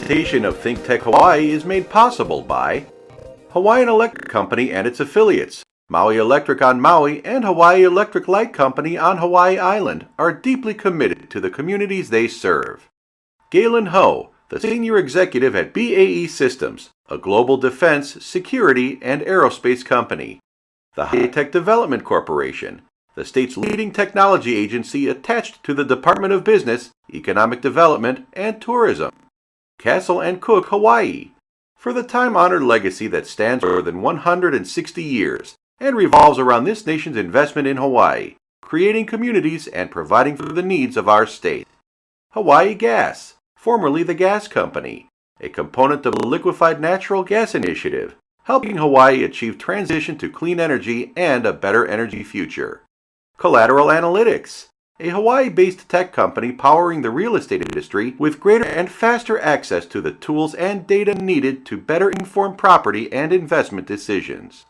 presentation of ThinkTech Hawaii is made possible by Hawaiian Electric Company and its affiliates. Maui Electric on Maui and Hawaii Electric Light Company on Hawaii Island are deeply committed to the communities they serve. Galen Ho, the Senior Executive at BAE Systems, a global defense, security, and aerospace company. The High-Tech Development Corporation, the state's leading technology agency attached to the Department of Business, Economic Development, and Tourism. Castle and Cook Hawaii, for the time-honored legacy that stands for more than 160 years and revolves around this nation's investment in Hawaii, creating communities and providing for the needs of our state. Hawaii Gas, formerly the Gas Company, a component of the Liquefied Natural Gas Initiative, helping Hawaii achieve transition to clean energy and a better energy future. Collateral Analytics, a Hawaii-based tech company powering the real estate industry with greater and faster access to the tools and data needed to better inform property and investment decisions.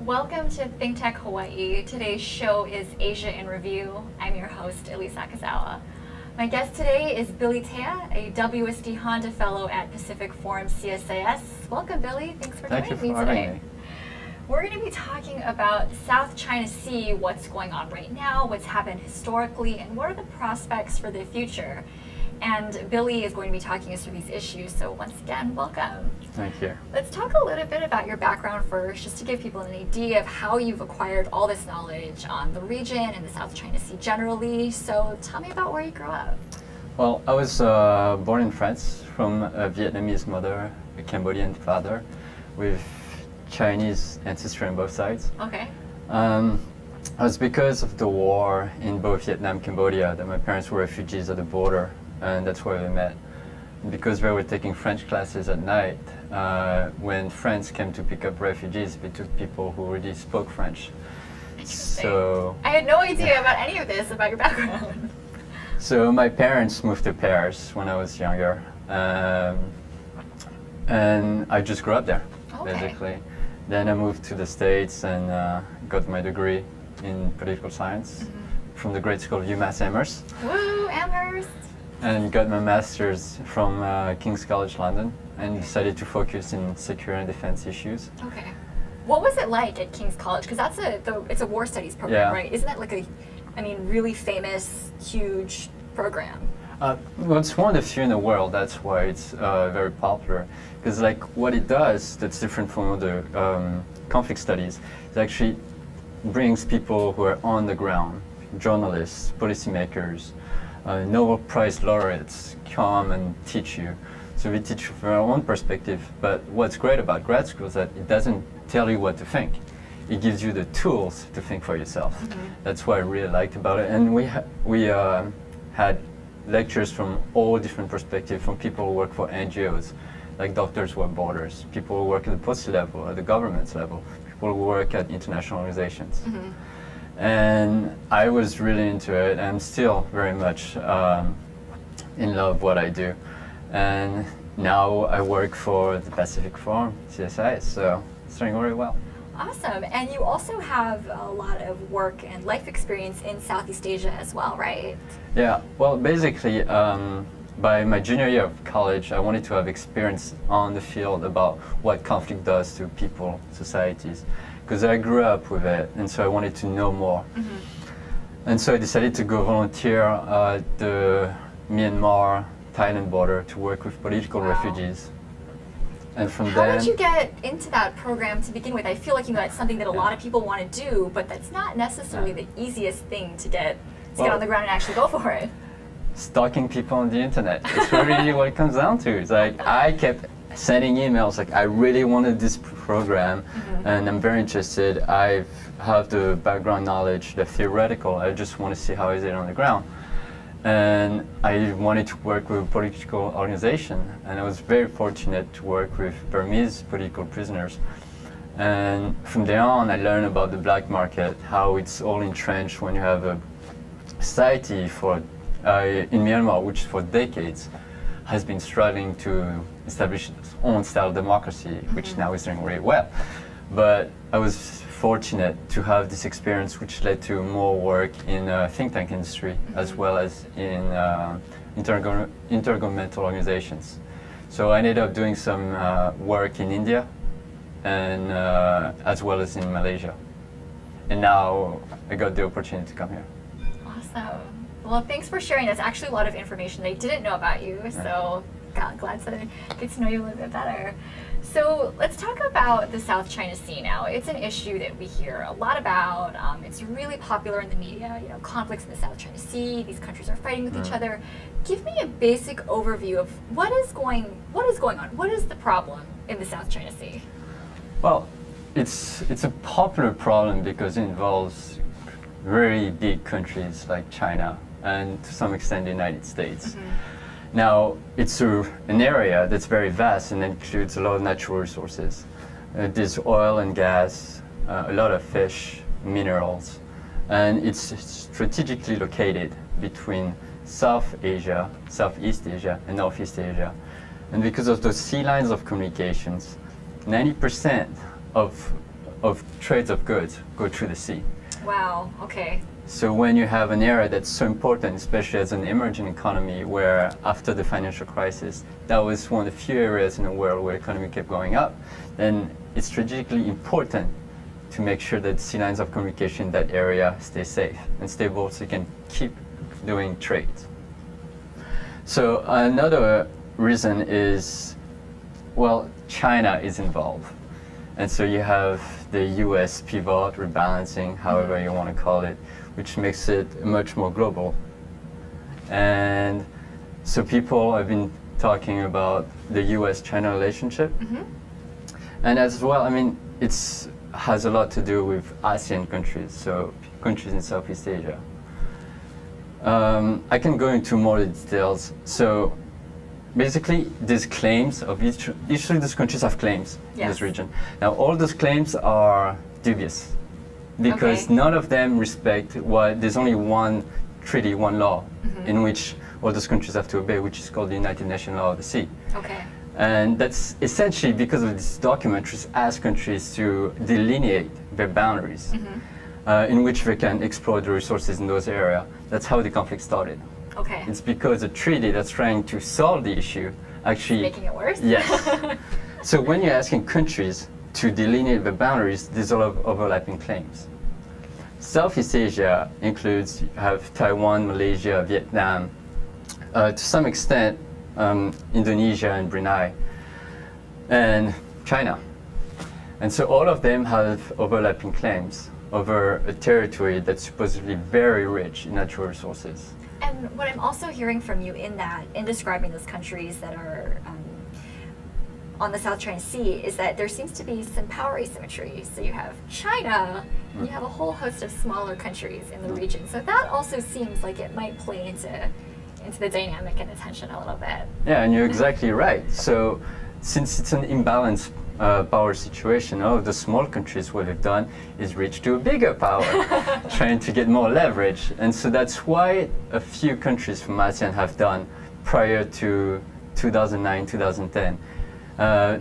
Welcome to ThinkTech Hawaii. Today's show is Asia in Review. I'm your host, Ellise Akazawa. My guest today is Billy Tea, a WSD-Handa Fellow at Pacific Forum CSIS. Welcome, Billy. Thanks for joining me today. We're going to be talking about South China Sea, what's going on right now, what's happened historically, and what are the prospects for the future. And Billy is going to be talking us through these issues, so once again, welcome. Thank you. Let's talk a little bit about your background first, just to give people an idea of how you've acquired all this knowledge on the region and the South China Sea generally. So tell me about where you grew up. Well, I was born in France from a Vietnamese mother, a Cambodian father, with Chinese ancestry on both sides. Okay. It was because of the war in both Vietnam and Cambodia that my parents were refugees at the border, and that's where we met. Because they were taking French classes at night, when France came to pick up refugees, they took people who already spoke French. So I had no idea about any of this about your background. So my parents moved to Paris when I was younger, and I just grew up there, basically. Then I moved to the States and got my degree in political science from the great school of UMass Amherst. Woo, Amherst! And got my master's from King's College London and decided to focus in security and defense issues. Okay. What was it like at King's College? Because that's it's a war studies program, right? Isn't that like really famous, huge program? Well, it's one of the few in the world. That's why it's very popular. Because what it does that's different from other conflict studies, it actually brings people who are on the ground, journalists, policymakers, Nobel Prize laureates come and teach you. So we teach from our own perspective, but what's great about grad school is that it doesn't tell you what to think. It gives you the tools to think for yourself. That's what I really liked about it. And we had lectures from all different perspectives, from people who work for NGOs, like Doctors Without Borders, people who work at the policy level, at the government's level, people who work at international organizations. And I was really into it. I'm still very much in love with what I do. And now I work for the Pacific Forum, CSIS, so it's doing very well. Awesome. And you also have a lot of work and life experience in Southeast Asia as well, right? Yeah, well, basically, by my junior year of college, I wanted to have experience on the field about what conflict does to people, societies. Because I grew up with it, and so I wanted to know more. And so I decided to go volunteer at the Myanmar-Thailand border to work with political refugees. And from How did you get into that program to begin with? I feel like that's something that a lot of people want to do, but that's not necessarily the easiest thing to get on the ground and actually go for it. Stalking people on the internet. It's really what it comes down to. It's like I kept sending emails like, I really wanted this program and I'm very interested. I have the background knowledge, the theoretical. I just want to see how is it on the ground. and I wanted to work with a political organization, and I was very fortunate to work with Burmese political prisoners. And from there on, I learned about the black market, how it's all entrenched when you have a society in Myanmar, which for decades has been struggling to establish its own style of democracy, which now is doing really well. But I was fortunate to have this experience, which led to more work in think tank industry as well as in intergovernmental organizations. So I ended up doing some work in India and as well as in Malaysia. And now I got the opportunity to come here. Awesome. Well, thanks for sharing. That's actually a lot of information I didn't know about you, so glad to get to know you a little bit better. So let's talk about the South China Sea now. It's an issue that we hear a lot about. It's really popular in the media. You know, conflicts in the South China Sea. These countries are fighting with each other. Give me a basic overview of what is going on. What is the problem in the South China Sea? Well, it's a popular problem because it involves very big countries like China and to some extent the United States. Now, it's an area that's very vast and includes a lot of natural resources. There's oil and gas, a lot of fish, minerals, and it's strategically located between South Asia, Southeast Asia, and Northeast Asia. And because of those sea lines of communications, 90% of trades of goods go through the sea. Wow, okay. So when you have an area that's so important, especially as an emerging economy, where after the financial crisis, that was one of the few areas in the world where the economy kept going up, then it's strategically important to make sure that sea lines of communication in that area stay safe and stable so you can keep doing trade. So another reason is, well, China is involved. And so you have the US pivot, rebalancing, however you want to call it, which makes it much more global. And so people have been talking about the US-China relationship. And as well, I mean, it has a lot to do with ASEAN countries, so countries in Southeast Asia. I can go into more details. So basically, there's claims of each of these countries have claims in this region. Now, all those claims are dubious because none of them respect there's only one treaty, one law in which all those countries have to obey, which is called the United Nations Law of the Sea. And that's essentially because of this document, which asks countries to delineate their boundaries in which they can exploit the resources in those areas. That's how the conflict started. It's because a treaty that's trying to solve the issue actually making it worse. Yes. So when you're asking countries to delineate the boundaries, there's a lot of overlapping claims. Southeast Asia includes Taiwan, Malaysia, Vietnam, to some extent Indonesia and Brunei, and China. And so all of them have overlapping claims over a territory that's supposedly very rich in natural resources. And what I'm also hearing from you in describing those countries that are on the South China Sea is that there seems to be some power asymmetry. So you have China, and you have a whole host of smaller countries in the region. So that also seems like it might play into the dynamic and the tension a little bit. Yeah, and you're exactly right. So since it's an imbalanced power situation, all of the small countries, what they've done is reach to a bigger power, trying to get more leverage. And so that's why a few countries from ASEAN have done prior to 2009, 2010.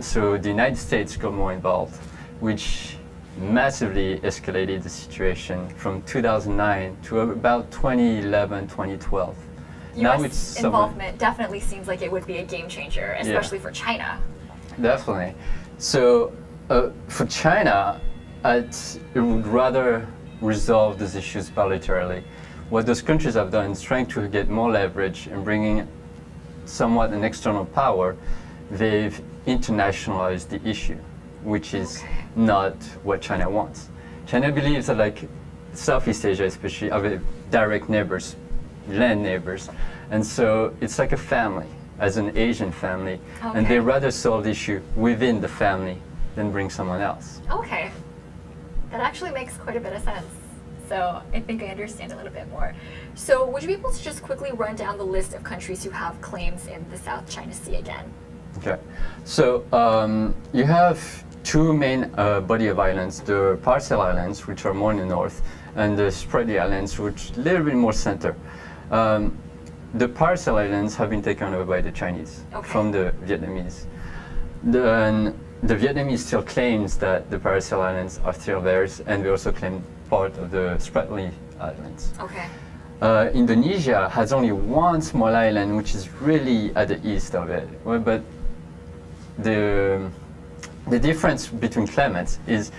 So the United States got more involved, which massively escalated the situation from 2009 to about 2011, 2012. US involvement definitely seems like it would be a game changer, especially for China. Definitely. So for China, it would rather resolve these issues bilaterally. What those countries have done is trying to get more leverage and bringing somewhat an external power. They've internationalized the issue, which is not what China wants. China believes that, like Southeast Asia especially, are direct neighbors, land neighbors, and so it's like a family, as an Asian family, and they rather solve the issue within the family than bring someone else. Okay, that actually makes quite a bit of sense. So I think I understand a little bit more. So would you be able to just quickly run down the list of countries who have claims in the South China Sea again? Okay, so you have two main body of islands, the Parcel Islands, which are more in the north, and the Spratly Islands, which are a little bit more center. The Parcel Islands have been taken over by the Chinese from the Vietnamese. The Vietnamese still claims that the Parcel Islands are still theirs, and they also claim part of the Spratly Islands. Okay. Indonesia has only one small island, which is really at the east of it. Well, but the difference between claimants is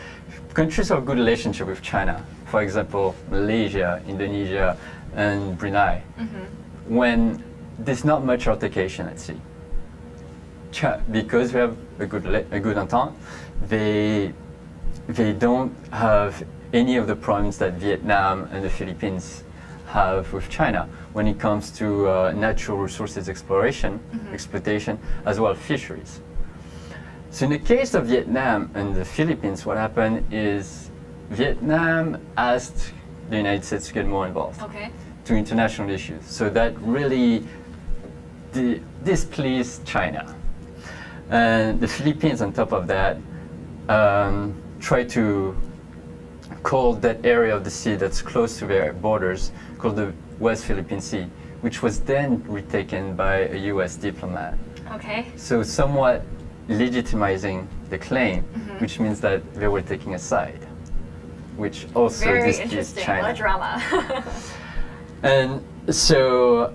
countries have good relationship with China. For example, Malaysia, Indonesia, and Brunei. When there's not much altercation at sea, because we have a good entente, they don't have any of the problems that Vietnam and the Philippines have with China when it comes to natural resources exploration, exploitation, as well as fisheries. So in the case of Vietnam and the Philippines, what happened is Vietnam asked the United States to get more involved to international issues. So that really displeased China. And the Philippines, on top of that, tried to call that area of the sea that's close to their borders, called the West Philippine Sea, which was then retaken by a US diplomat. Okay. So somewhat legitimizing the claim, which means that they were taking a side, which also displeased China. What a drama. And so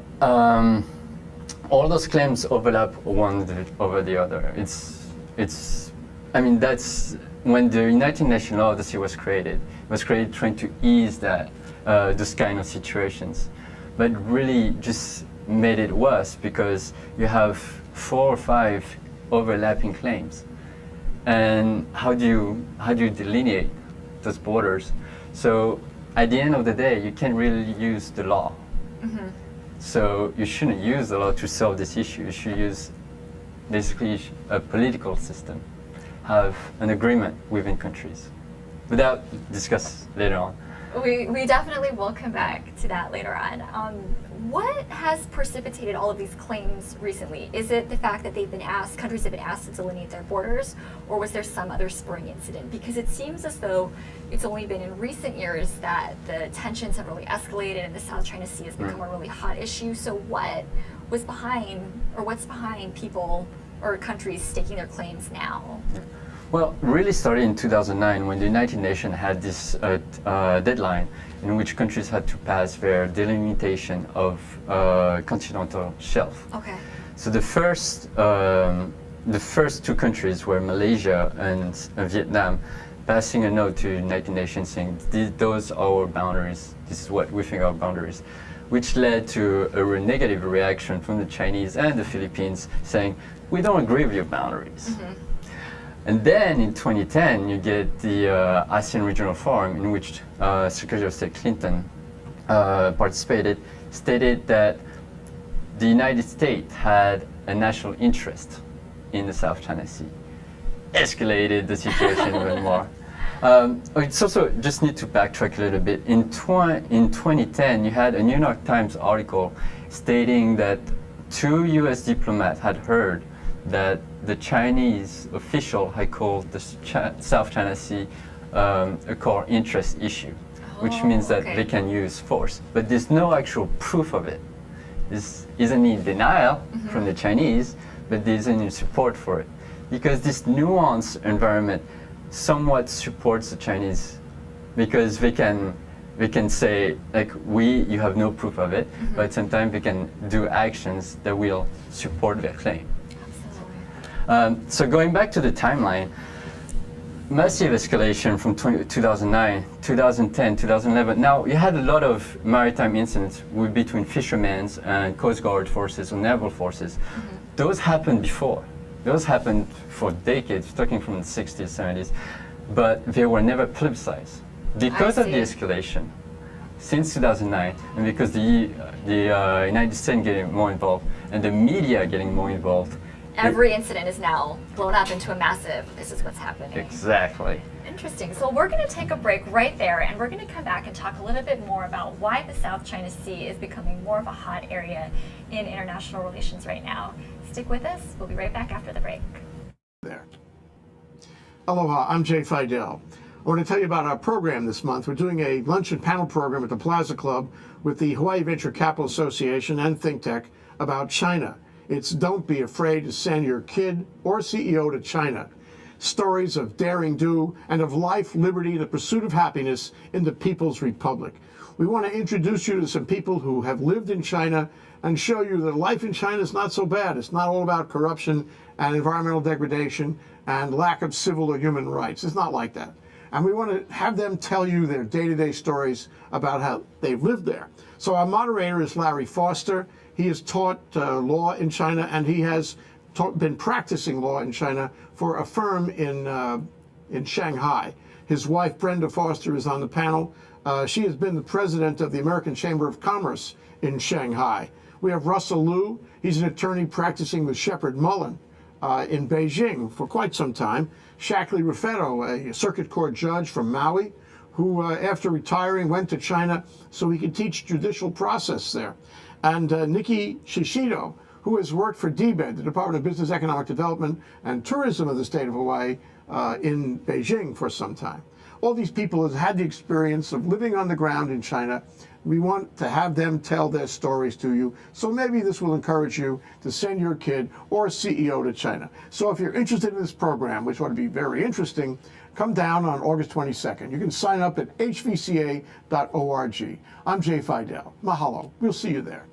all those claims overlap one over the other. I mean, that's when the United Nations Law of the Sea was created. It was created trying to ease that those kind of situations, but really just made it worse because you have 4 or 5 overlapping claims, and how do you delineate those borders? So at the end of the day, you can't really use the law. So you shouldn't use the law to solve this issue. You should use basically a political system, have an agreement within countries. But that discuss later on. We definitely will come back to that later on. What has precipitated all of these claims recently? Is it the fact that countries have been asked to delineate their borders, or was there some other spring incident? Because it seems as though it's only been in recent years that the tensions have really escalated and the South China Sea has become a really hot issue. So what's behind people or countries staking their claims now? Well, really started in 2009 when the United Nations had this deadline in which countries had to pass their delimitation of continental shelf. Okay. So the first 2 countries were Malaysia and Vietnam, passing a note to the United Nations saying those are our boundaries. This is what we think are our boundaries, which led to a negative reaction from the Chinese and the Philippines saying we don't agree with your boundaries. And then in 2010, you get the ASEAN Regional Forum, in which Secretary of State Clinton participated, stated that the United States had a national interest in the South China Sea. Escalated the situation even more. It's also just need to backtrack a little bit. In 2010, you had a New York Times article stating that 2 US diplomats had heard that the Chinese official had called the South China Sea a core interest issue, which means that they can use force. But there's no actual proof of it. This isn't in denial from the Chinese, but there isn't any support for it. Because this nuanced environment somewhat supports the Chinese, because they can say, like, you have no proof of it, but sometimes they can do actions that will support their claim. So going back to the timeline, massive escalation from 2009, 2010, 2011. Now, you had a lot of maritime incidents between fishermen and Coast Guard forces or naval forces. Those happened before. Those happened for decades, talking from the 60s, 70s, but they were never publicized. Because of the escalation since 2009, and because the United States getting more involved, and the media getting more involved, every incident is now blown up into a massive, this is what's happening. Exactly. Interesting. So we're going to take a break right there, and we're going to come back and talk a little bit more about why the South China Sea is becoming more of a hot area in international relations right now. Stick with us. We'll be right back after the break. There. Aloha, I'm Jay Fidel. I want to tell you about our program this month. We're doing a lunch and panel program at the Plaza Club with the Hawaii Venture Capital Association and ThinkTech about China. It's Don't Be Afraid to Send Your Kid or CEO to China. Stories of daring do and of life, liberty, and the pursuit of happiness in the People's Republic. We want to introduce you to some people who have lived in China and show you that life in China is not so bad. It's not all about corruption and environmental degradation and lack of civil or human rights. It's not like that. And we want to have them tell you their day-to-day stories about how they've lived there. So our moderator is Larry Foster. He has taught law in China, and he has been practicing law in China for a firm in Shanghai. His wife, Brenda Foster, is on the panel. She has been the president of the American Chamber of Commerce in Shanghai. We have Russell Liu. He's an attorney practicing with Shepard Mullen in Beijing for quite some time. Shackley Ruffetto, a circuit court judge from Maui, who after retiring went to China so he could teach judicial process there. And Nikki Shishido, who has worked for DBED, the Department of Business, Economic Development and Tourism of the state of Hawaii, in Beijing for some time. All these people have had the experience of living on the ground in China. We want to have them tell their stories to you. So maybe this will encourage you to send your kid or CEO to China. So if you're interested in this program, which ought to be very interesting, come down on August 22nd. You can sign up at hvca.org. I'm Jay Fidel. Mahalo. We'll see you there.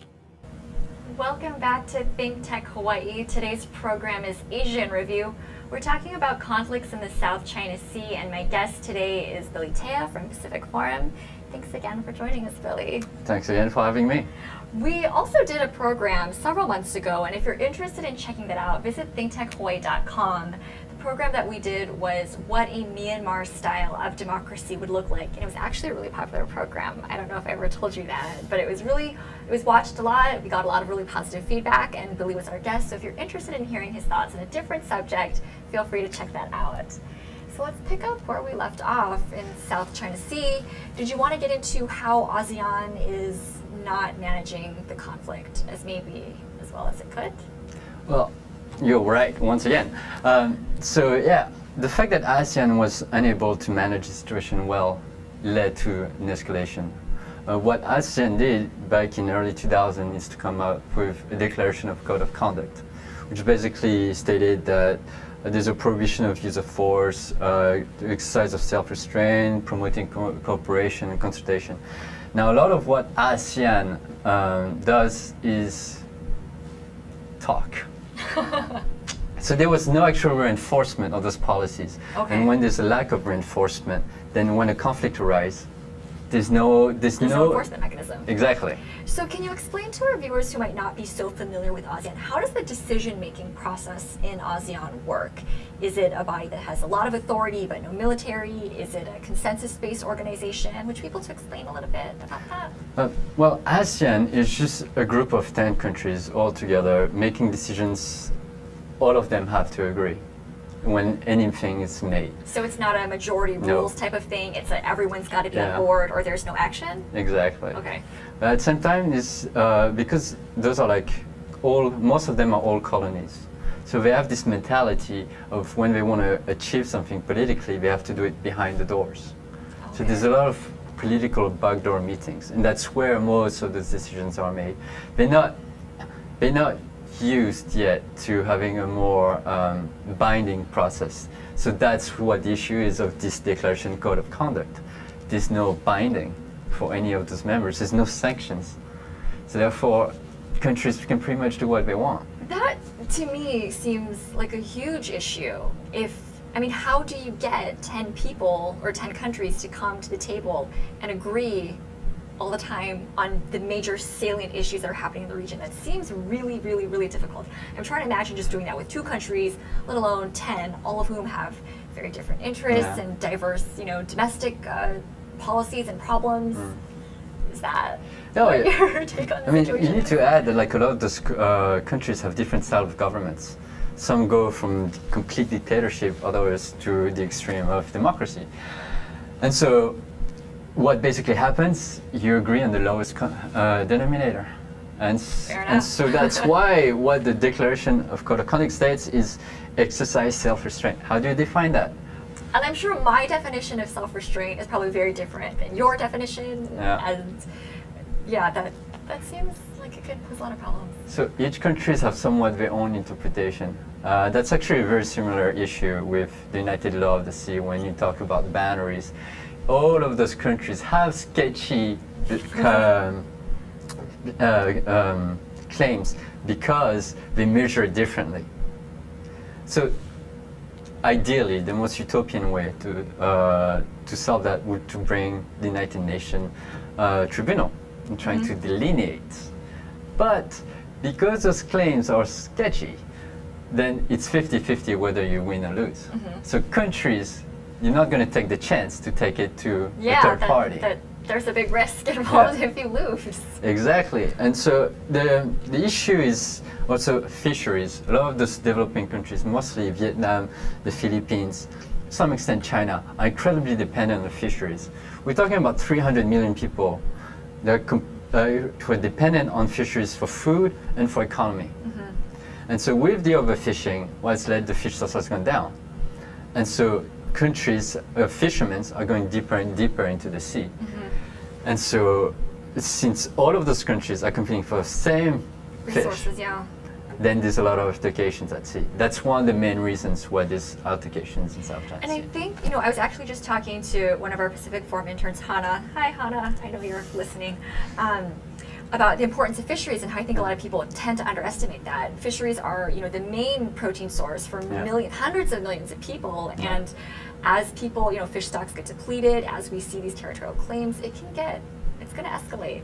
Welcome back to ThinkTech Hawaii. Today's program is Asia in Review. We're talking about conflicts in the South China Sea, and my guest today is Billy Tea from Pacific Forum. Thanks again for joining us, Billy. Thanks again for having me. We also did a program several months ago, and if you're interested in checking that out, visit thinktechhawaii.com. The program that we did was what a Myanmar style of democracy would look like, and it was actually a really popular program. I don't know if I ever told you that, but it was watched a lot. We got a lot of really positive feedback, and Billy was our guest, so if you're interested in hearing his thoughts on a different subject, feel free to check that out. So let's pick up where we left off in South China Sea. Did you want to get into how ASEAN is not managing the conflict as well as it could? Well, you're right, once again. The fact that ASEAN was unable to manage the situation well led to an escalation. What ASEAN did back in early 2000 is to come up with a declaration of code of conduct, which basically stated that there's a prohibition of use of force, the exercise of self-restraint, promoting cooperation and consultation. Now, a lot of what ASEAN does is talk. So there was no actual reinforcement of those policies. Okay. And when there's a lack of reinforcement, then when a conflict arises, there's no enforcement mechanism. Exactly. So can you explain to our viewers who might not be so familiar with ASEAN, how does the decision-making process in ASEAN work? Is it a body that has a lot of authority but no military? Is it a consensus-based organization? Would you be able to explain a little bit about that? Well, ASEAN is just a group of 10 countries all together making decisions. All of them have to agree when anything is made. So it's not a majority rules type of thing, it's a everyone's got to be on board or there's no action? Exactly. Okay. But at the same time, it's, because those are most of them are all colonies. So they have this mentality of when they want to achieve something politically, they have to do it behind the doors. Okay. So there's a lot of political backdoor meetings, and that's where most of those decisions are made. They're not used yet to having a more binding process. So that's what the issue is of this declaration code of conduct. There's no binding for any of those members. There's no sanctions. So therefore, countries can pretty much do what they want. That, to me, seems like a huge issue. How do you get 10 people or 10 countries to come to the table and agree all the time on the major salient issues that are happening in the region? That seems really, really, really difficult. I'm trying to imagine just doing that with 2 countries, let alone 10, all of whom have very different interests and diverse, domestic policies and problems. Is that your take on the situation? You need to add that a lot of those countries have different style of governments. some go from complete dictatorship, others to the extreme of democracy. And so what basically happens, you agree on the lowest denominator. And so that's why what the Declaration of Code of Conduct states is exercise self-restraint. How do you define that? And I'm sure my definition of self-restraint is probably very different than your definition. Yeah. And yeah, that seems like it could pose a lot of problems. So each countries have somewhat their own interpretation. That's actually a very similar issue with the United Law of the Sea when you talk about boundaries. All of those countries have sketchy claims because they measure differently. So ideally, the most utopian way to solve that would to bring the United Nations Tribunal and trying to delineate. But because those claims are sketchy, then it's 50-50 whether you win or lose. So countries, you're not going to take the chance to take it to a third party. There's a big risk involved if you lose. Exactly. And so the issue is also fisheries. A lot of those developing countries, mostly Vietnam, the Philippines, to some extent China, are incredibly dependent on fisheries. We're talking about 300 million people that who are dependent on fisheries for food and for economy. And so with the overfishing, what's led the fish stocks has gone down. And so countries, fishermen are going deeper and deeper into the sea. And so since all of those countries are competing for the same Resources, fish, then there's a lot of altercations at sea. That's one of the main reasons why there's altercations in South China And Sea. I think, you know, I was actually just talking to one of our Pacific Forum interns, Hannah. Hi, Hannah. I know you're listening. About the importance of fisheries and how I think a lot of people tend to underestimate that. Fisheries are, you know, the main protein source for hundreds of millions of people. And as people, you know, fish stocks get depleted, as we see these territorial claims, it's going to escalate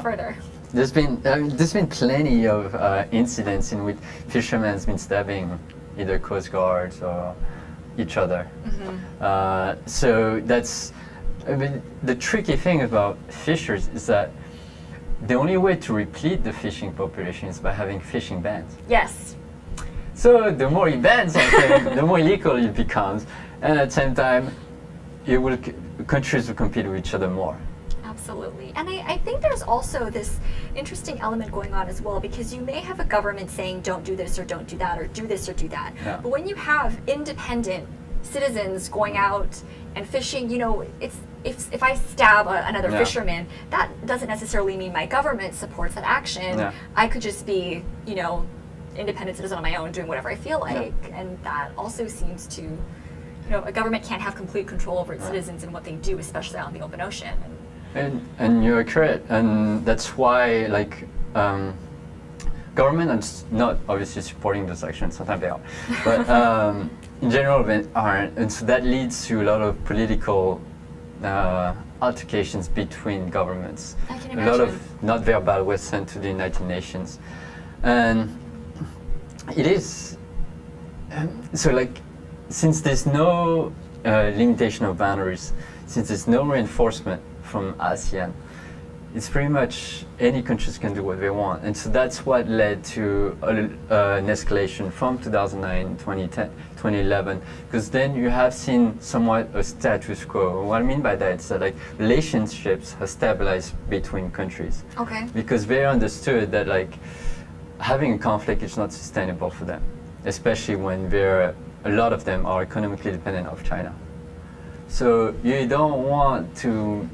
further. There's been plenty of incidents in which fishermen have been stabbing either coast guards or each other. So that's, I mean, the tricky thing about fishers is that the only way to replete the fishing population is by having fishing bans. Yes. So the more you ban something, the more illegal it becomes, and at the same time, countries will compete with each other more. Absolutely. And I think there's also this interesting element going on as well, because you may have a government saying don't do this or don't do that or do this or do that. Yeah. But when you have independent citizens going out and fishing, you know, if I stab another fisherman, that doesn't necessarily mean my government supports that action. Yeah. I could just be, you know, independent citizen on my own doing whatever I feel like. And that also seems to, you know, a government can't have complete control over its citizens and what they do, especially out in the open ocean. And you're correct, and that's why, like, government is not obviously supporting those actions. Sometimes they are, but in general they aren't, and so that leads to a lot of political altercations between governments. I can A imagine. lot of not verbal was sent to the United Nations, and it is so like since there's no limitation of boundaries, since there's no reinforcement from ASEAN, it's pretty much any countries can do what they want. And so that's what led to an escalation from 2009, 2010, 2011, because then you have seen somewhat a status quo. What I mean by that is that like relationships have stabilized between countries. Okay. Because they understood that like having a conflict is not sustainable for them, especially when a lot of them are economically dependent of China. So you don't want to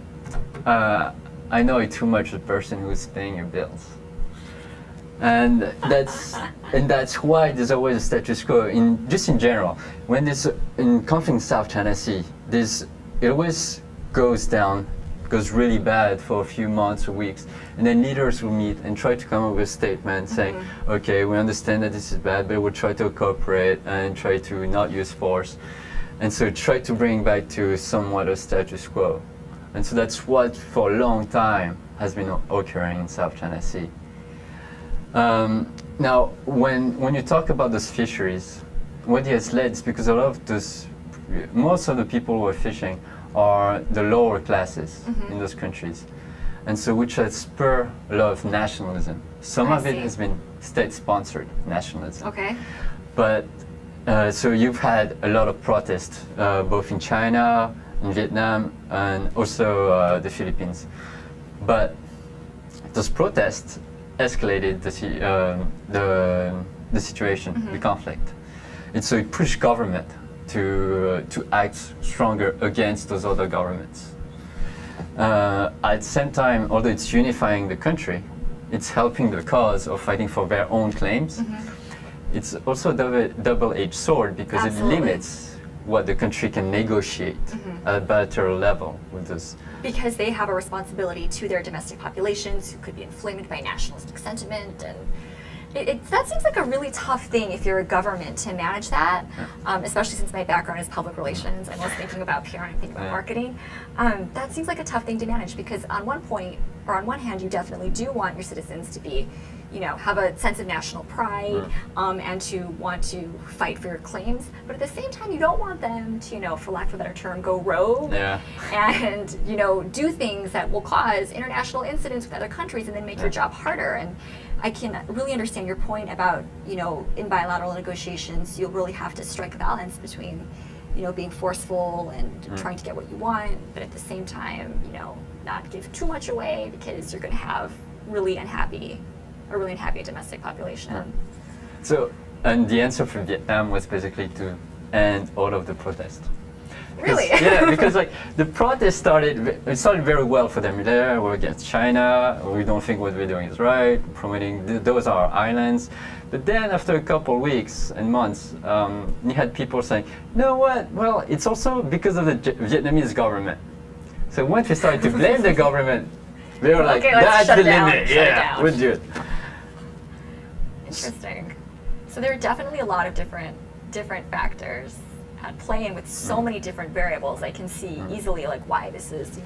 I know too much the person who's paying your bills, and that's why there's always a status quo in general. When there's in conflict in South China Sea, it always goes really bad for a few months or weeks, and then leaders will meet and try to come up with a statement saying, okay, we understand that this is bad, but we'll try to cooperate and try to not use force, and so try to bring back to somewhat a status quo. And so that's what, for a long time, has been occurring in South China Sea. Now, when you talk about those fisheries, what it has led is because most of the people who are fishing are the lower classes in those countries. And so which has spurred a lot of nationalism. Some of it has been state-sponsored nationalism. Okay. But so you've had a lot of protests, both in China, in Vietnam, and also the Philippines. But those protests escalated the situation, the conflict. And so it pushed government to act stronger against those other governments. At the same time, although it's unifying the country, it's helping the cause of fighting for their own claims. It's also a double-edged sword because Absolutely. it limits what the country can negotiate at a bilateral level with this. Because they have a responsibility to their domestic populations who could be inflamed by nationalistic sentiment, and that seems like a really tough thing if you're a government to manage that, especially since my background is public relations. I'm always thinking about PR and I'm thinking about marketing. That seems like a tough thing to manage because on one hand, you definitely do want your citizens to be, have a sense of national pride and to want to fight for your claims. But at the same time, you don't want them to, for lack of a better term, go rogue and, do things that will cause international incidents with other countries and then make your job harder. And I can really understand your point about, in bilateral negotiations, you'll really have to strike a balance between, being forceful and trying to get what you want, but at the same time, not give too much away because you're going to have a really unhappy domestic population. So, and the answer for Vietnam was basically to end all of the protests. Really? Yeah, because the protest started very well for them. We're against China. We don't think what we're doing is right. Promoting those are our islands. But then after a couple weeks and months, you had people saying, "You know what? Well, it's also because of the Vietnamese government." So once we started to blame the government, they were like, Okay, let's "That's shut the it down, limit. shut it Yeah, down." we'll do it." Interesting. So there are definitely a lot of different factors at play, and with so many different variables, I can see easily why this is,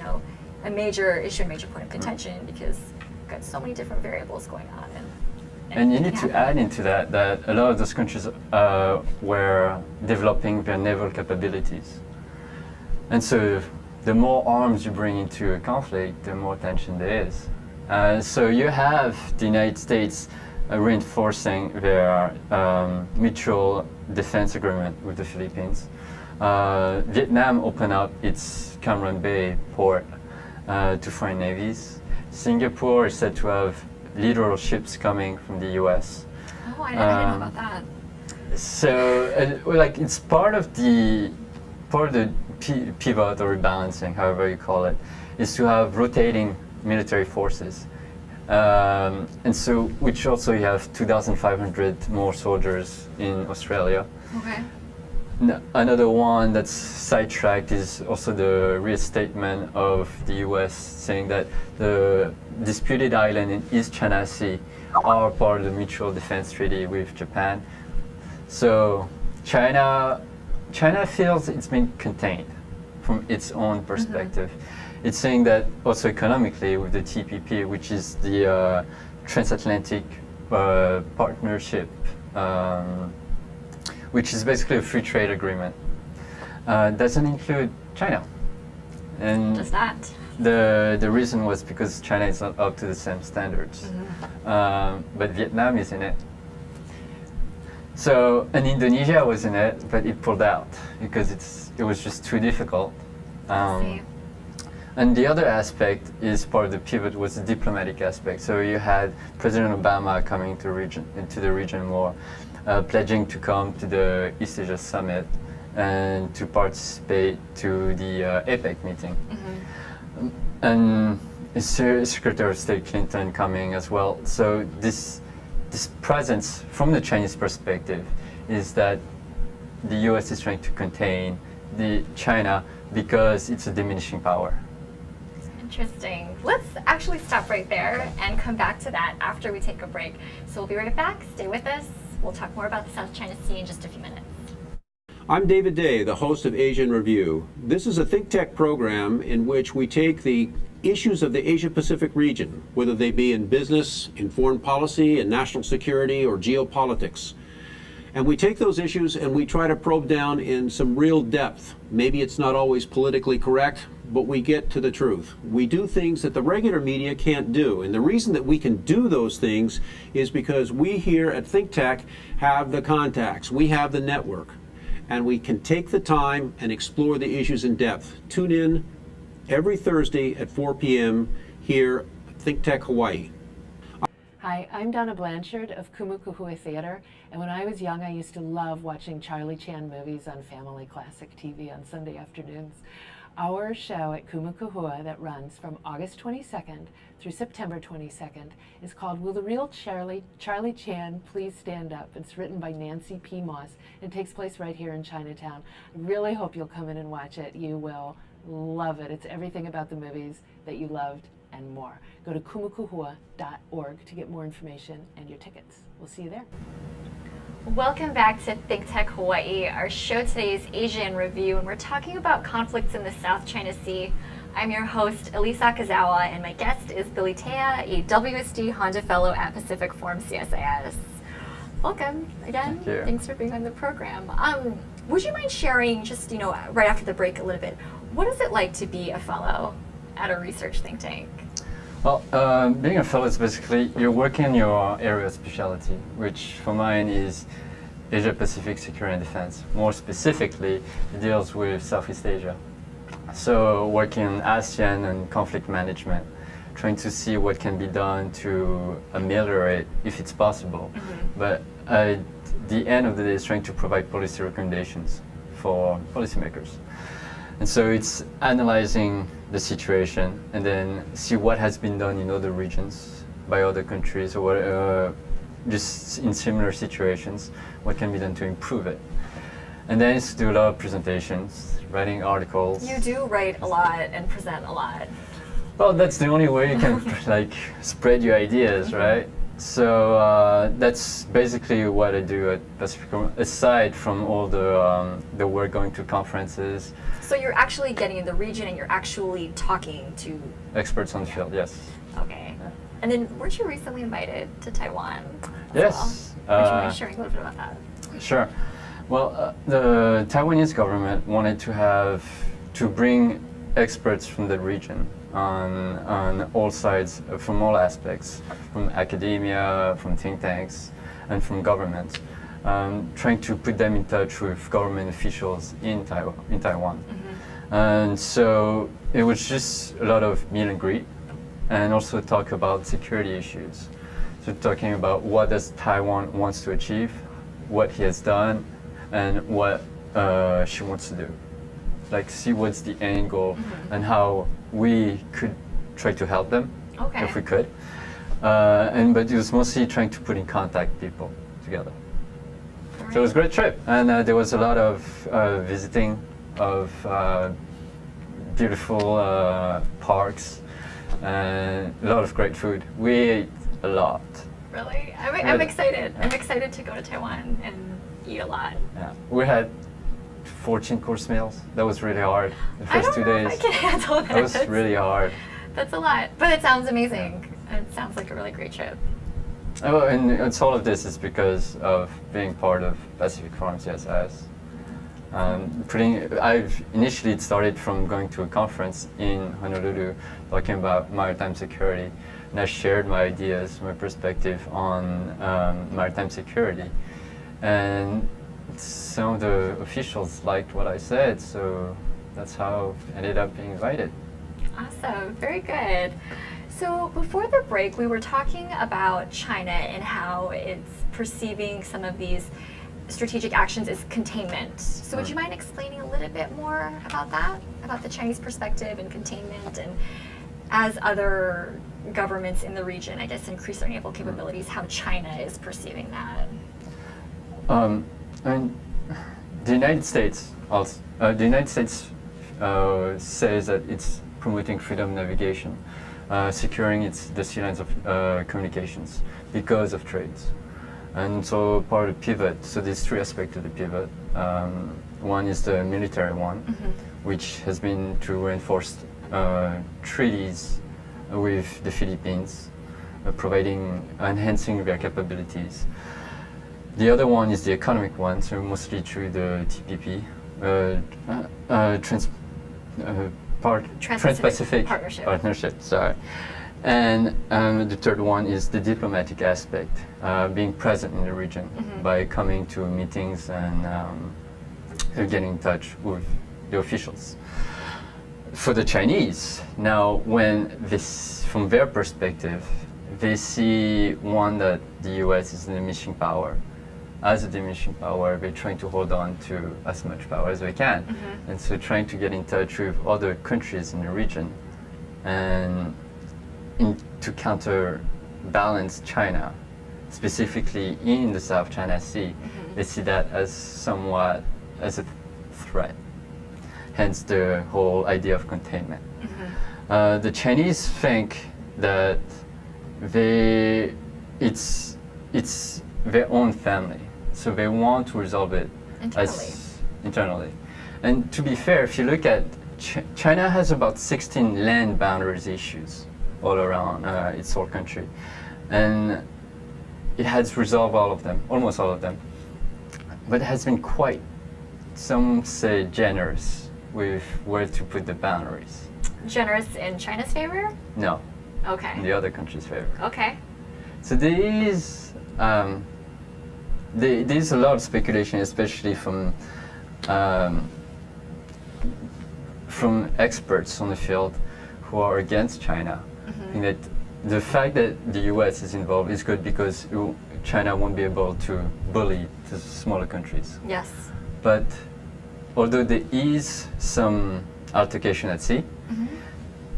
a major issue and major point of contention because you've got so many different variables going on. And you need to add into that a lot of those countries were developing their naval capabilities. And so the more arms you bring into a conflict, the more tension there is. So you have the United States reinforcing their mutual defense agreement with the Philippines. Vietnam opened up its Cam Ranh Bay port to foreign navies. Singapore is said to have littoral ships coming from the US. Oh, I didn't know about that. So, it's part of the pivot or rebalancing, however you call it, is to have rotating military forces. And so, which also you have 2,500 more soldiers in Australia. Okay. Another one that's sidetracked is also the restatement of the US saying that the disputed island in East China Sea are part of the mutual defense treaty with Japan. So China feels it's been contained from its own perspective. It's saying that also economically with the TPP, which is the transatlantic partnership, which is basically a free trade agreement, doesn't include China. And Does that? the reason was because China is not up to the same standards. But Vietnam is in it. So, and Indonesia was in it, but it pulled out because it was just too difficult. I see. And the other aspect is part of the pivot was the diplomatic aspect. So you had President Obama coming into the region more, pledging to come to the East Asia Summit and to participate to the APEC meeting. And Secretary of State Clinton coming as well. So this presence from the Chinese perspective is that the US is trying to contain China because it's a diminishing power. Interesting. Let's actually stop right there and come back to that after we take a break. So we'll be right back. Stay with us. We'll talk more about the South China Sea in just a few minutes. I'm David Day, the host of Asia in Review. This is a ThinkTech program in which we take the issues of the Asia-Pacific region, whether they be in business, in foreign policy, in national security, or geopolitics. And we take those issues and we try to probe down in some real depth. Maybe it's not always politically correct, but we get to the truth. We do things that the regular media can't do. And the reason that we can do those things is because we here at ThinkTech have the contacts, we have the network, and we can take the time and explore the issues in depth. Tune in every Thursday at 4 p.m. here at ThinkTech Hawaii. Hi, I'm Donna Blanchard of Kumukuhua Theater, and when I was young I used to love watching Charlie Chan movies on Family Classic TV on Sunday afternoons. Our show at Kumukuhua that runs from August 22nd through September 22nd is called Will the Real Charlie Chan Please Stand Up? It's written by Nancy P. Moss. It takes place right here in Chinatown. I really hope you'll come in and watch it. You will love it. It's everything about the movies that you loved and more. Go to kumukuhua.org to get more information and your tickets. We'll see you there. Welcome back to ThinkTech Hawaii. Our show today is Asia in Review, and we're talking about conflicts in the South China Sea. I'm your host, Ellise Akazawa, and my guest is Billy Tea, a WSD-Handa Fellow at Pacific Forum CSIS. Welcome again. Thank you. Thanks for being on the program. Would you mind sharing, just right after the break a little bit, what is it like to be a fellow at a research think tank? Well, being a fellow is basically you're working in your area of specialty, which for mine is Asia Pacific Security and Defense. More specifically, it deals with Southeast Asia. So working in ASEAN and conflict management, trying to see what can be done to ameliorate if it's possible. But at the end of the day, it's trying to provide policy recommendations for policymakers. And so it's analyzing the situation and then see what has been done in other regions by other countries or what, just in similar situations, what can be done to improve it. And then it's to do a lot of presentations, writing articles. You do write a lot and present a lot. Well, that's the only way you can spread your ideas, right? So that's basically what I do at Pacific Forum, aside from all the work going to conferences. So you're actually getting in the region and you're actually talking to Experts on the field, yes. Okay. And then weren't you recently invited to Taiwan? Yes. Would you mind sharing a little bit about that? Sure. Well, the Taiwanese government wanted to bring experts from the region on all sides, from all aspects, from academia, from think tanks, and from government, trying to put them in touch with government officials in Taiwan. And so it was just a lot of meet and greet, and also talk about security issues. So talking about what does Taiwan wants to achieve, what he has done, and what she wants to do. Like see what's the end goal and how we could try to help them if we could. But it was mostly trying to put in contact people together. Right. So it was a great trip, and there was a lot of visiting of beautiful parks and a lot of great food. We ate a lot. Really? I'm excited. I'm excited to go to Taiwan and eat a lot. Yeah, we had 14-course meals. That was really hard. The I first don't 2 know days. if I can handle that. That was really hard. That's a lot, but it sounds amazing. It sounds like a really great trip. Oh, and it's all of this is because of being part of Pacific Forum CSIS. I've initially started from going to a conference in Honolulu talking about maritime security, and I shared my ideas, my perspective on maritime security, and some of the officials liked what I said, so that's how I ended up being invited. Awesome, very good. So before the break, we were talking about China and how it's perceiving some of these strategic actions as containment. So would you mind explaining a little bit more about that, about the Chinese perspective and containment, and as other governments in the region, I guess, increase their naval capabilities, how China is perceiving that? And the United States also, says that it's promoting freedom of navigation, securing the sea lines of communications because of trades. And so part of the pivot, so there's three aspects to the pivot. One is the military one, which has been to reinforce treaties with the Philippines, enhancing their capabilities. The other one is the economic one, so mostly through the TPP, Trans-Pacific Partnership. Sorry. And the third one is the diplomatic aspect, being present in the region by coming to meetings and getting in touch with the officials. For the Chinese, now when this, from their perspective, they see that the US is a diminishing power. As a diminishing power, they're trying to hold on to as much power as they can. And so trying to get in touch with other countries in the region and to counterbalance China, specifically in the South China Sea. They see that as somewhat as a threat, hence the whole idea of containment. The Chinese think that it's their own family, so they want to resolve it internally. And to be fair, if you look at China has about 16 land boundaries issues all around its whole country, and it has resolved all of them, almost all of them, but it has been quite, some say, generous with where to put the boundaries. Generous in China's favor? No, Okay. in the other country's favor. Okay. So there's a lot of speculation, especially from experts on the field who are against China. I think that the fact that the US is involved is good because China won't be able to bully the smaller countries. Yes. But although there is some altercation at sea,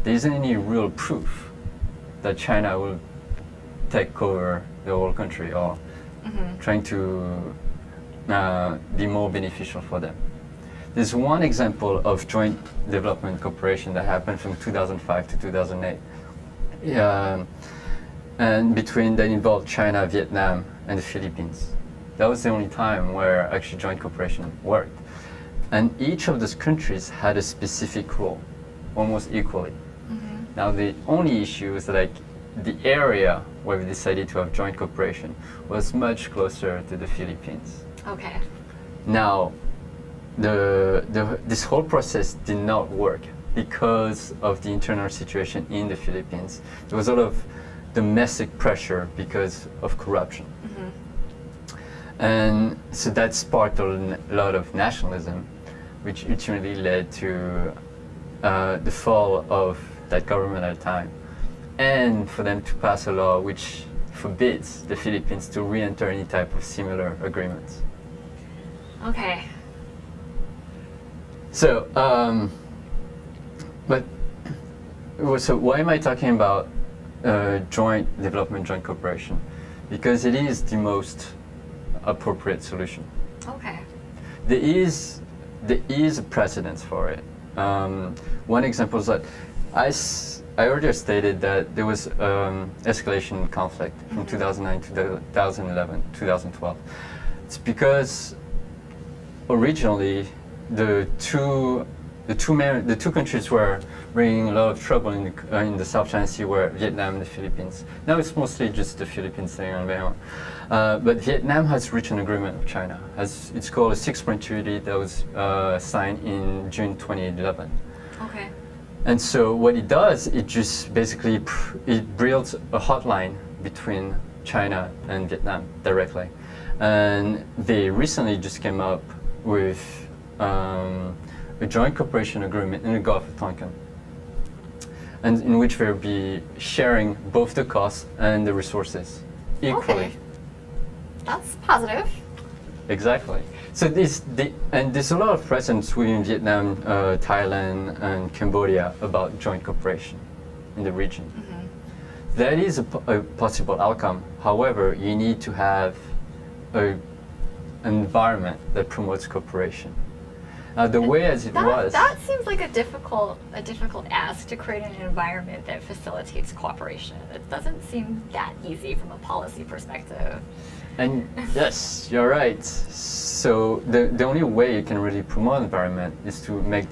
there isn't any real proof that China will take over the whole country or trying to be more beneficial for them. There's one example of joint development cooperation that happened from 2005 to 2008. And that involved China, Vietnam, and the Philippines. That was the only time where actually joint cooperation worked. And each of those countries had a specific role, almost equally. Now the only issue is that the area where we decided to have joint cooperation was much closer to the Philippines. Okay. Now, this whole process did not work because of the internal situation in the Philippines. There was a lot of domestic pressure because of corruption. And so that sparked a lot of nationalism, which ultimately led to the fall of that government at the time, and for them to pass a law which forbids the Philippines to re-enter any type of similar agreements. Okay. So, so why am I talking about joint development, joint cooperation? Because it is the most appropriate solution. Okay. There is a precedence for it. One example is that I earlier stated that there was escalation in conflict from 2009 to 2011, 2012. It's because originally the two countries were bringing a lot of trouble in the South China Sea were Vietnam and the Philippines. Now it's mostly just the Philippines staying on their own. But Vietnam has reached an agreement with China. It's called a 6-point treaty that was signed in June 2011. Okay. And so what it does, it just basically it builds a hotline between China and Vietnam directly. And they recently just came up with a joint cooperation agreement in the Gulf of Tonkin, and in which they'll be sharing both the costs and the resources equally. Okay. That's positive. Exactly. So there's a lot of precedents within Vietnam, Thailand, and Cambodia about joint cooperation in the region. That is a possible outcome. However, you need to have an environment that promotes cooperation. The way as it was. That seems like a difficult ask, to create an environment that facilitates cooperation. It doesn't seem that easy from a policy perspective. And yes, you're right. So the only way you can really promote an environment is to make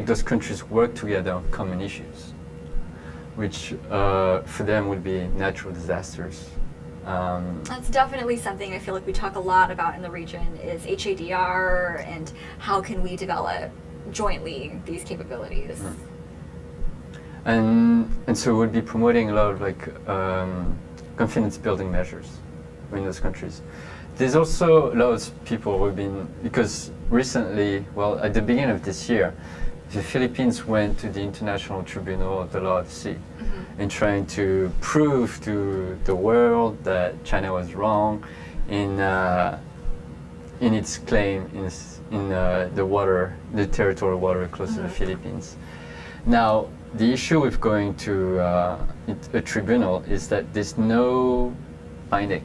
those countries work together on common issues, which for them would be natural disasters. That's definitely something I feel like we talk a lot about in the region is HADR and how can we develop jointly these capabilities. And so we'll be promoting a lot of like confidence building measures in those countries. There's also a lot of people who've been, because recently, well, at the beginning of this year, the Philippines went to the International Tribunal of the Law of the Sea in trying to prove to the world that China was wrong in its claim in the water, the territorial water close to the Philippines. Now, the issue with going to a tribunal is that there's no binding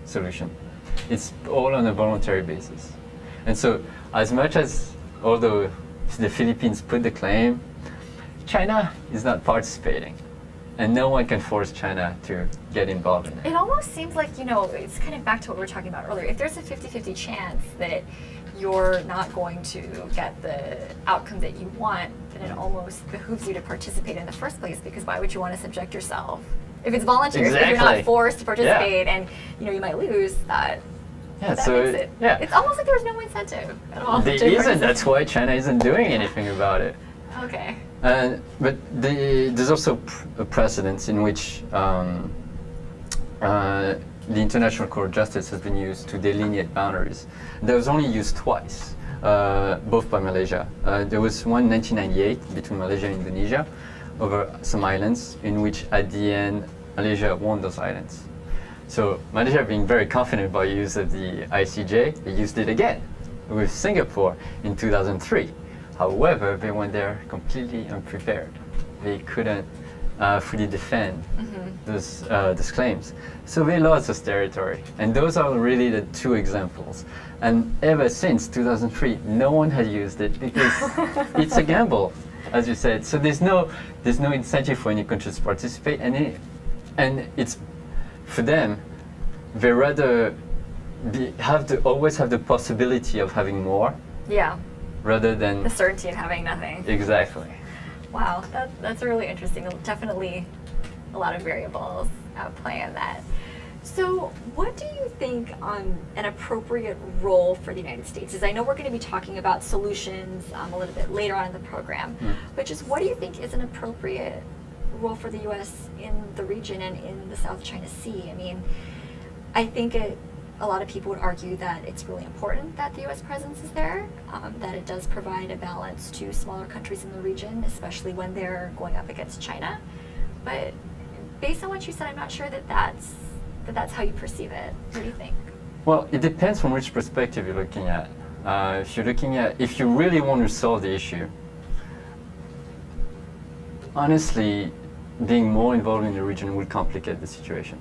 solution. It's all on a voluntary basis. And so, as much as, although the Philippines put the claim, China is not participating. And no one can force China to get involved in it. It almost seems like, it's kind of back to what we were talking about earlier. If there's a 50-50 chance that you're not going to get the outcome that you want, then it almost behooves you to participate in the first place, because why would you want to subject yourself? If it's voluntary, if you're not forced to participate and you might lose, that makes it. Yeah. It's almost like there's no incentive at all. There isn't. That's why China isn't doing anything about it. Okay. But there's also a precedent in which the International Court of Justice has been used to delineate boundaries. That was only used twice, both by Malaysia. There was one in 1998 between Malaysia and Indonesia over some islands, in which at the end Malaysia won those islands. So Malaysia, being very confident about use of the ICJ, they used it again with Singapore in 2003. However, they went there completely unprepared. They couldn't fully defend those claims. So they lost this territory. And those are really the two examples. And ever since 2003, no one has used it because it's a gamble, as you said. So there's no incentive for any countries to participate. And it's, for them, they rather always have the possibility of having more. Yeah. Rather than the certainty of having nothing. Exactly. Wow, that's really interesting. Definitely a lot of variables at play in that. So what do you think an appropriate role for the United States is? I know we're going to be talking about solutions a little bit later on in the program, but just what do you think is an appropriate role for the U.S. in the region and in the South China Sea? I mean, I think a lot of people would argue that it's really important that the U.S. presence is there, that it does provide a balance to smaller countries in the region, especially when they're going up against China. But based on what you said, I'm not sure that's how you perceive it. What do you think? Well, it depends from which perspective you're looking at. If you really want to solve the issue, honestly, being more involved in the region will complicate the situation.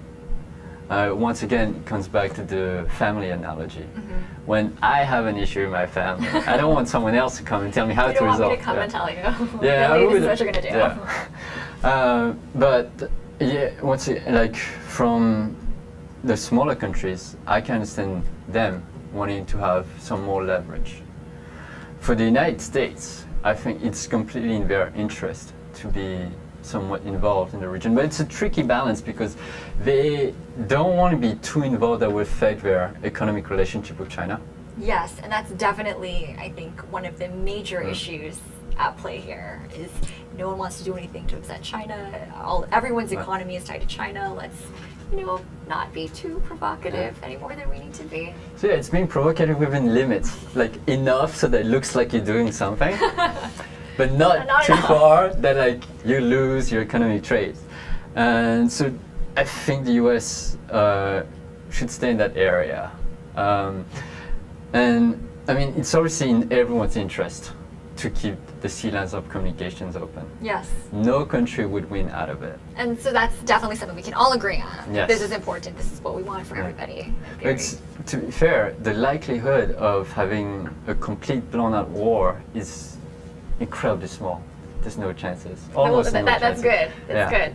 Once again, it comes back to the family analogy. When I have an issue in my family, I don't want someone else to come and tell me how to resolve it. You don't want me to come and tell you. Yeah, really, this is what you're going to do. Yeah. But yeah, once again, like from the smaller countries, I can understand them wanting to have some more leverage. For the United States, I think it's completely in their interest to be somewhat involved in the region, but it's a tricky balance because they don't want to be too involved that will affect their economic relationship with China. Yes, and that's definitely, I think, one of the major issues at play here is no one wants to do anything to upset China. Everyone's economy is tied to China. Let's, not be too provocative any more than we need to be. So yeah, it's being provocative within limits, like enough so that it looks like you're doing something. But not too far that you lose your economic trade. And so I think the US should stay in that area. And I mean, it's obviously in everyone's interest to keep the sea lines of communications open. Yes. No country would win out of it. And so that's definitely something we can all agree on. Yes. This is important. This is what we want for everybody. To be fair, the likelihood of having a complete blown out war is incredibly small. There's no chances. Almost no chances. That's good. That's good.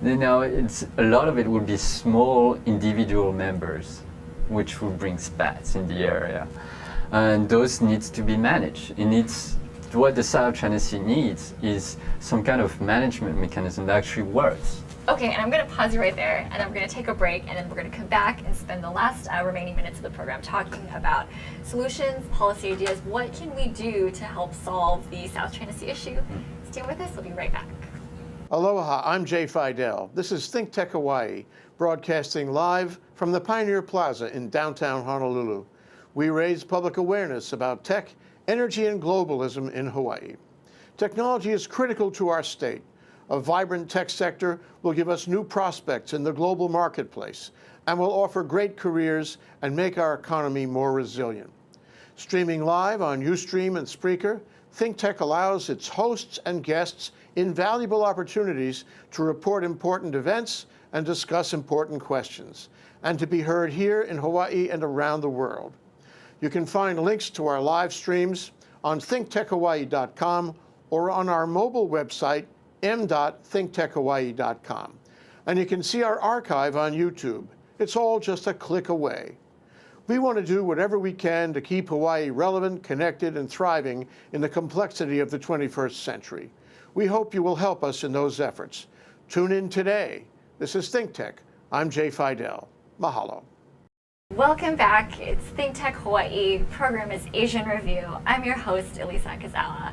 It's a lot of it would be small individual members, which will bring spats in the area, and those needs to be managed. What the South China Sea needs is some kind of management mechanism that actually works. Okay, and I'm going to pause you right there, and I'm going to take a break, and then we're going to come back and spend the last remaining minutes of the program talking about solutions, policy ideas. What can we do to help solve the South China Sea issue? Stay with us. We'll be right back. Aloha, I'm Jay Fidel. This is ThinkTech Hawaii, broadcasting live from the Pioneer Plaza in downtown Honolulu. We raise public awareness about tech, energy, and globalism in Hawaii. Technology is critical to our state. A vibrant tech sector will give us new prospects in the global marketplace and will offer great careers and make our economy more resilient. Streaming live on Ustream and Spreaker, ThinkTech allows its hosts and guests invaluable opportunities to report important events and discuss important questions, and to be heard here in Hawaii and around the world. You can find links to our live streams on thinktechhawaii.com or on our mobile website, m.thinktechhawaii.com. And you can see our archive on YouTube. It's all just a click away. We want to do whatever we can to keep Hawaii relevant, connected, and thriving in the complexity of the 21st century. We hope you will help us in those efforts. Tune in today. This is ThinkTech. I'm Jay Fidel. Mahalo. Welcome back. It's ThinkTech Hawaii. Program is Asian Review. I'm your host, Ellise Akazawa.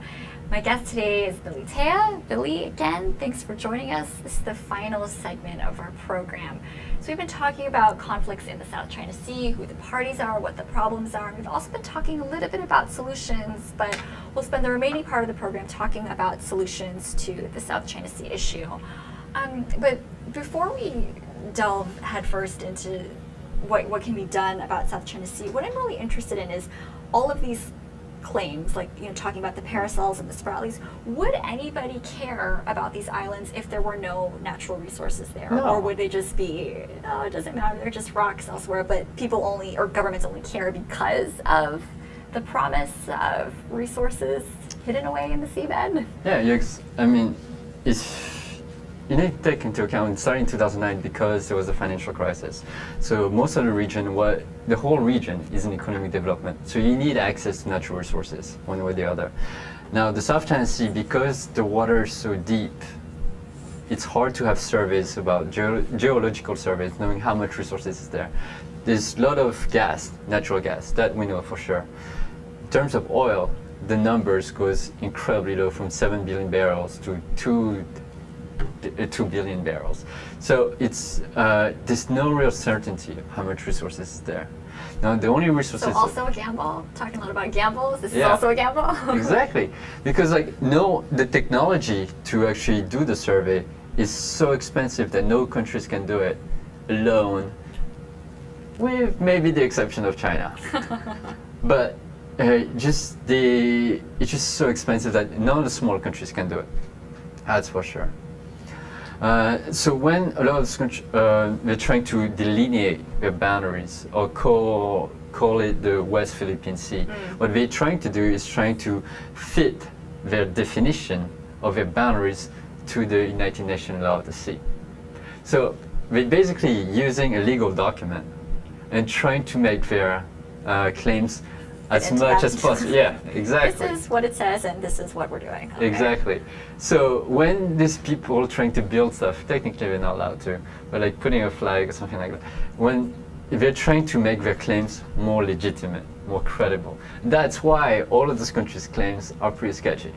My guest today is Billy Tea. Billy, again, thanks for joining us. This is the final segment of our program. So we've been talking about conflicts in the South China Sea, who the parties are, what the problems are. We've also been talking a little bit about solutions, but we'll spend the remaining part of the program talking about solutions to the South China Sea issue. But before we delve headfirst into what can be done about South China Sea, what I'm really interested in is all of these claims, like talking about the parasols and the spratleys. Would anybody care about these islands if there were no natural resources there? No. Or would they just be, oh, it doesn't matter, they're just rocks elsewhere, but people only, or governments only care because of the promise of resources hidden away in the seabed? Yeah, I mean, you need to take into account it started in 2009 because there was a financial crisis. So most of the region, the whole region is in economic development. So you need access to natural resources one way or the other. Now the South China Sea, because the water is so deep, it's hard to have surveys about geological surveys, knowing how much resources is there. There's a lot of gas, natural gas, that we know for sure. In terms of oil, the numbers goes incredibly low, from 7 billion barrels to 2 billion barrels. So it's there's no real certainty of how much resources is there. Now the only resources. So also a gamble. Talking a lot about gambles. This is Yeah. also a gamble. Exactly, because the technology to actually do the survey is so expensive that no countries can do it alone, with maybe the exception of China. But it's just so expensive that none of the small countries can do it. That's for sure. So when a lot of countries they're trying to delineate their boundaries or call it the West Philippine Sea, what they're trying to do is trying to fit their definition of their boundaries to the United Nations law of the sea. So they're basically using a legal document and trying to make their claims as much as possible. Yeah, exactly. This is what it says, and this is what we're doing. Okay. Exactly. So when these people trying to build stuff, technically they're not allowed to, but like putting a flag or something like that, when they're trying to make their claims more legitimate, more credible. That's why all of those countries' claims are pretty sketchy.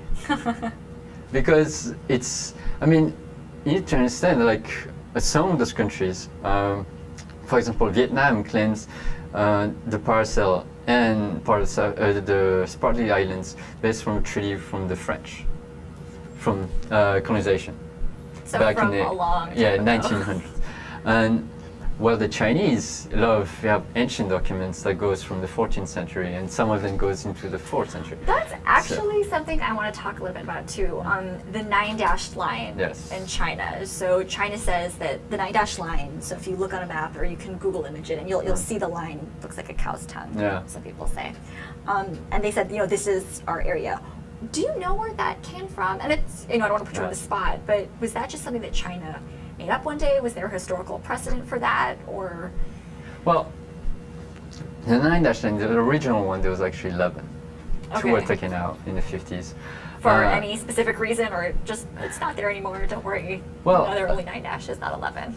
Because you need to understand, some of those countries, for example, Vietnam claims the parcel and part of the Spratly Islands based from a treaty from the French, from colonization. So back from in the a long time ago. 1900s. And well, the Chinese have ancient documents that goes from the 14th century, and some of them goes into the 4th century. That's actually something I want to talk a little bit about too. The 9-dashed line Yes. in China. So China says that the 9-dashed line. So if you look on a map, or you can Google image it, and you'll see the line looks like a cow's tongue. Yeah. Some people say, and they said, this is our area. Do you know where that came from? And it's, I don't want to put you on the spot, but was that just something that China made up one day? Was there a historical precedent for that, or? Well, the 9-dash line, the original one, there was actually 11. Two were Okay. taken out in the 50s. For any specific reason, or just it's not there anymore? Don't worry. Well, there are only 9 dashes, not 11.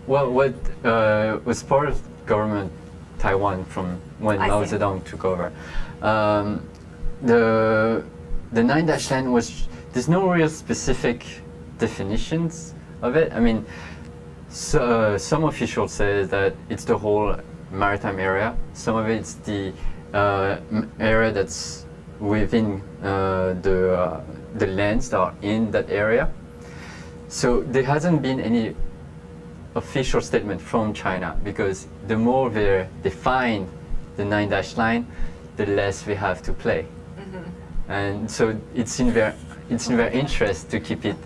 Well, what was part of government Taiwan from when Mao Zedong took over, the 9-line was, there's no real specific definitions of it. I mean, some officials say that it's the whole maritime area. Some of it's the area that's within the lands that are in that area. So there hasn't been any official statement from China, because the more they define the 9-line, the less we have to play. And so it's in their interest to keep it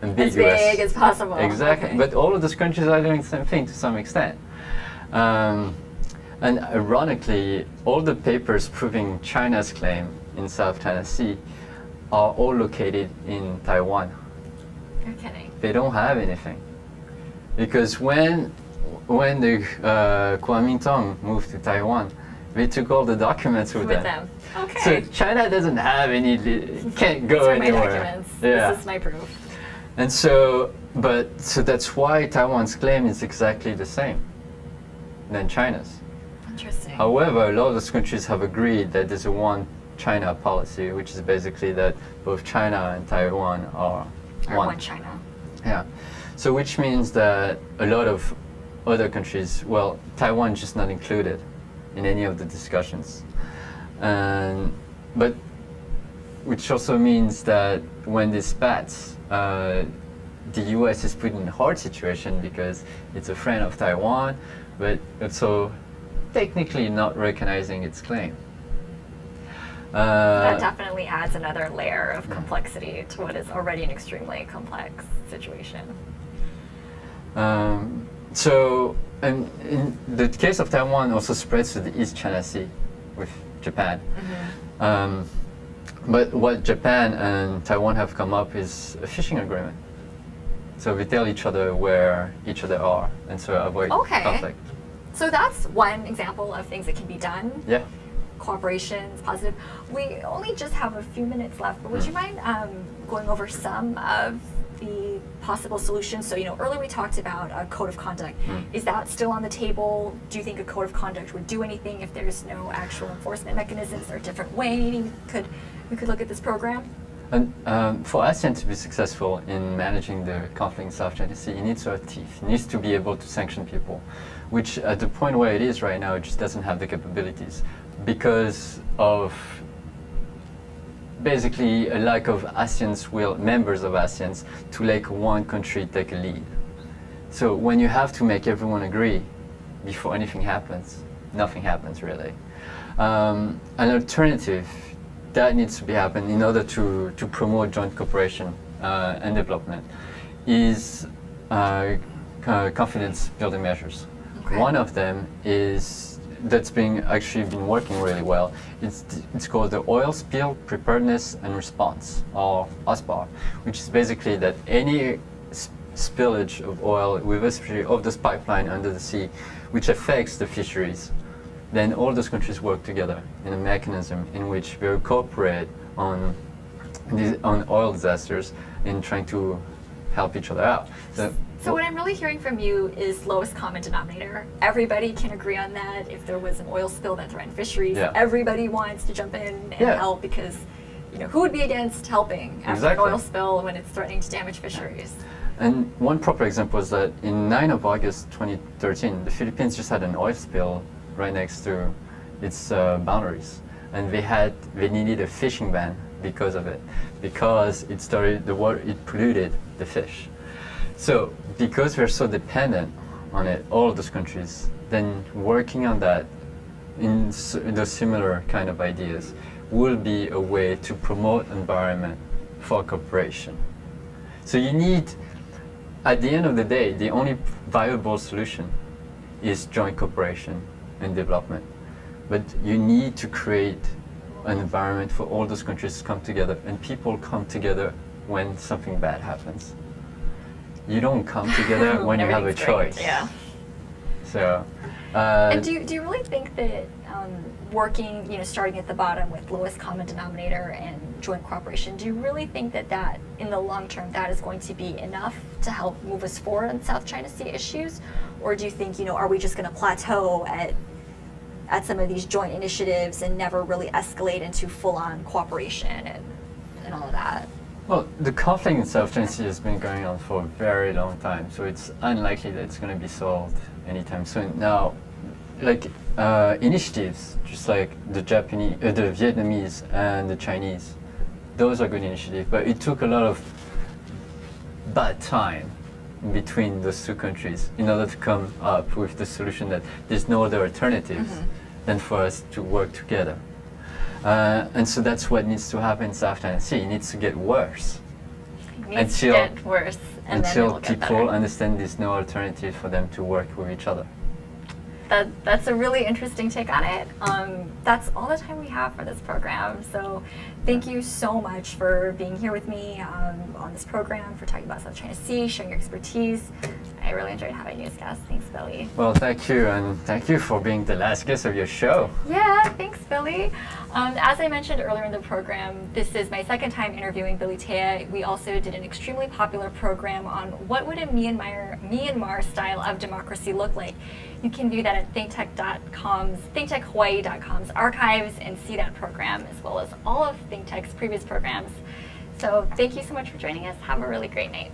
ambiguous. As big as possible. Exactly. Okay. But all of those countries are doing the same thing to some extent. And ironically, all the papers proving China's claim in South China Sea are all located in Taiwan. You're kidding. They don't have anything. Because when the Kuomintang moved to Taiwan, they took all the documents with them. Okay. So China doesn't have any, can't go These are my anywhere. documents. Yeah. This is my proof. And so that's why Taiwan's claim is exactly the same than China's. Interesting. However, a lot of those countries have agreed that there's a one China policy, which is basically that both China and Taiwan are One China. Yeah. So which means that a lot of other countries, well, Taiwan is just not included in any of the discussions. But which also means that when this bats, the US is put in a hard situation because it's a friend of Taiwan, but also technically not recognizing its claim. That definitely adds another layer of complexity to what is already an extremely complex situation. So, and in the case of Taiwan also spreads to the East China Sea with Japan. But what Japan and Taiwan have come up is a fishing agreement. So we tell each other where each other are, and so avoid conflict. So that's one example of things that can be done. Yeah. Cooperation is positive. We only just have a few minutes left, but would you mind going over some of the possible solutions? So, earlier we talked about a code of conduct. Is that still on the table? Do you think a code of conduct would do anything if there's no actual enforcement mechanisms or a different way we could look at this program? And for ASEAN to be successful in managing the conflict in South China Sea, it needs to have teeth. It needs to be able to sanction people, which at the point where it is right now, it just doesn't have the capabilities because of basically a lack of ASEAN's members of ASEAN's to let one country take a lead. So when you have to make everyone agree before anything happens, nothing happens really. An alternative that needs to be happening in order to promote joint cooperation and development is confidence building measures. Okay. One of them is that's actually been working really well. It's called the Oil Spill Preparedness and Response, or OSPAR, which is basically that any spillage of oil, with especially of this pipeline under the sea, which affects the fisheries, then all those countries work together in a mechanism in which they cooperate on oil disasters in trying to help each other out. So what I'm really hearing from you is lowest common denominator. Everybody can agree on that. If there was an oil spill that threatened fisheries, everybody wants to jump in and help because, who would be against helping after an oil spill when it's threatening to damage fisheries? And one proper example is that in 9 of August 2013, the Philippines just had an oil spill right next to its boundaries, and they needed a fishing ban because of it, because it polluted the fish. So because we're so dependent on it, all of those countries, then working on that in those similar kind of ideas will be a way to promote environment for cooperation. So you need, at the end of the day, the only viable solution is joint cooperation and development. But you need to create an environment for all those countries to come together, and people come together when something bad happens. You don't come together when you have a choice. Yeah. So And do you really think that working, starting at the bottom with lowest common denominator and joint cooperation, do you really think that in the long term that is going to be enough to help move us forward on South China Sea issues? Or do you think, are we just going to plateau at some of these joint initiatives and never really escalate into full-on cooperation and all of that? Well, the conflict in South China Sea has been going on for a very long time, so it's unlikely that it's going to be solved anytime soon. Now, initiatives, just like the Vietnamese and the Chinese, those are good initiatives, but it took a lot of bad time between those two countries in order to come up with the solution that there's no other alternatives than for us to work together. And so that's what needs to happen in South China Sea. It needs to get worse. It needs to get worse, and then it until will get people better. understand there's no alternative for them to work with each other. That's a really interesting take on it. That's all the time we have for this program. So thank you so much for being here with me on this program, for talking about South China Sea, showing your expertise. I really enjoyed having you as guest. Thanks, Billy. Well, thank you, and thank you for being the last guest of your show. Yeah, thanks, Billy. As I mentioned earlier in the program, this is my second time interviewing Billy Tea. We also did an extremely popular program on what would a Myanmar style of democracy look like. You can view that at ThinkTechHawaii.com's archives and see that program, as well as all of ThinkTech's previous programs. So thank you so much for joining us. Have a really great night.